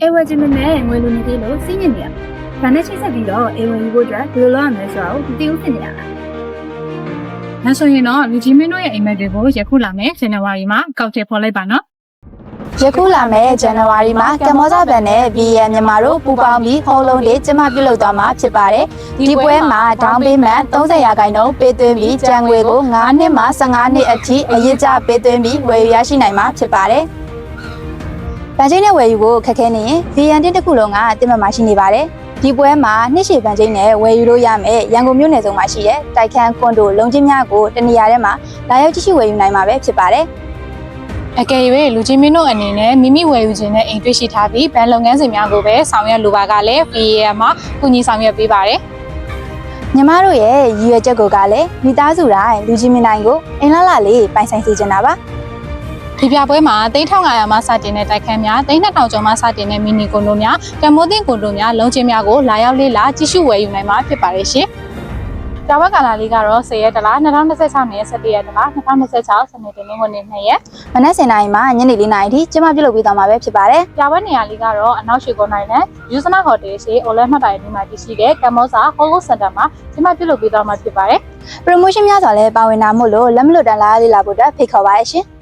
အေဝါဂျင်နဲ့ငွေလိုနေသေးလို့စီးညင်နေရ။ဒါနဲ့ချိတ်ဆက်ပြီးတော့အေဝါယူဖို့အတွက်ဘယ်လိုလုပ်ရမလဲဆိုတော့မသိဘူးဖြစ်နေရတာ။ဒါဆိုရင်တော့လူကြီးမင်းတို့ရဲ့အိမ်မက်တွေကိုယခုလာမယ့်ဇန်နဝါရီမှာကောက်ချက်ဖော်လိုက်ပါနော်။ ယခုလာမယ့်ဇန်နဝါရီမှာကမ္ဘောဇဘန်နဲ့ VN မြန်မာတို့ပူးပေါင်းပြီးဟောလုံးလေးကျမပြုလုပ်သွားမှာဖြစ်ပါတယ်။ဒီပွဲမှာဒေါင်းပေးမှန်30%ပေးသွင်းပြီးကြံငွေကို9နှစ်မှ15နှစ်အထိအရေးကြပေးသွင်းပြီးဝယ်ယူရရှိနိုင်မှာဖြစ်ပါတယ်။ဗန်ကျင်းနဲ့ဝယ်ယူဖို့ခက်ခဲနေရင် VN တစ်ခုလုံးကတင်မှတ်မှာရှိနေပါတယ်။ဒီပွဲမှာနှစ်ရှည်ဗန်ကျင်းနဲ့ဝယ်ယူလို့ရမယ်ရန်ကုန်မြို့နယ်ဆုံးမှာရှိတဲ့တိုက်ခန်းကွန်ဒိုလုံးချင်းများကိုတနေရာထဲမှာလာရောက်ကြည့်ရှုဝယ်ယူနိုင်မှာပဲဖြစ်ပါတယ်။ အကယ်၍လူကြီးမင်းတို့အနေနဲ့မိမိဝယ်ယူခြင်းနဲ့အိမ်တွေ့ရှိထားပြီးဘဏ်လုပ်ငန်းစဉ်များကိုပဲဆောင်ရွက်လိုပါကလည်း VAM မှာကူညီဆောင်ရွက်ပေးပါတယ်။ ညီမတို့ရဲ့ရည်ရွယ်ချက်ကိုကလည်းမိသားစုတိုင်းလူကြီးမင်းတိုင်းကိုအင်လာလာလေးပိုင်ဆိုင်စေချင်တာပါ ဒီပြပွဲမှာ3500မှစတင်တဲ့တိုက်ခန်းများ3000ကျော်မှစတင်တဲ့မီနီကွန်ဒိုများတမိုးသင်းကွန်ဒိုများလုံးချင်းများကိုလာရောက်လေ့လာကြည့်ရှုဝယ်ယူနိုင်မှာဖြစ်ပါတယ်ရှင်။ပြပွဲကာလလေးကတော့10ရက်တလ2026နှစ်17ရက်တလ2026စနေတနင်္ဂနွေနေ့2ရက် မနက်7:00နာရီမှညနေ4:00နာရီထိကျမပြုလုပ်ပေးသွားမှာပဲဖြစ်ပါတယ် ပြပွဲနေရာလေးကတော့အနောက်ရွှေကုန်းတိုင်းနဲ့ယူဇနာဟိုတယ်ရှိအိုလဲမှတ်တိုင်ဒီမှာတည်ရှိတဲ့ကမ္ဘောဇာဟောလ်စင်တာမှာကျမပြုလုပ်ပေးသွားမှာဖြစ်ပါတယ် promotion များစွာလည်းပါဝင်တာမို့လို့လက်မလွတ်တမ်းလာလေ့လာဖို့အတွက်ဖိတ်ခေါ်ပါရရှင်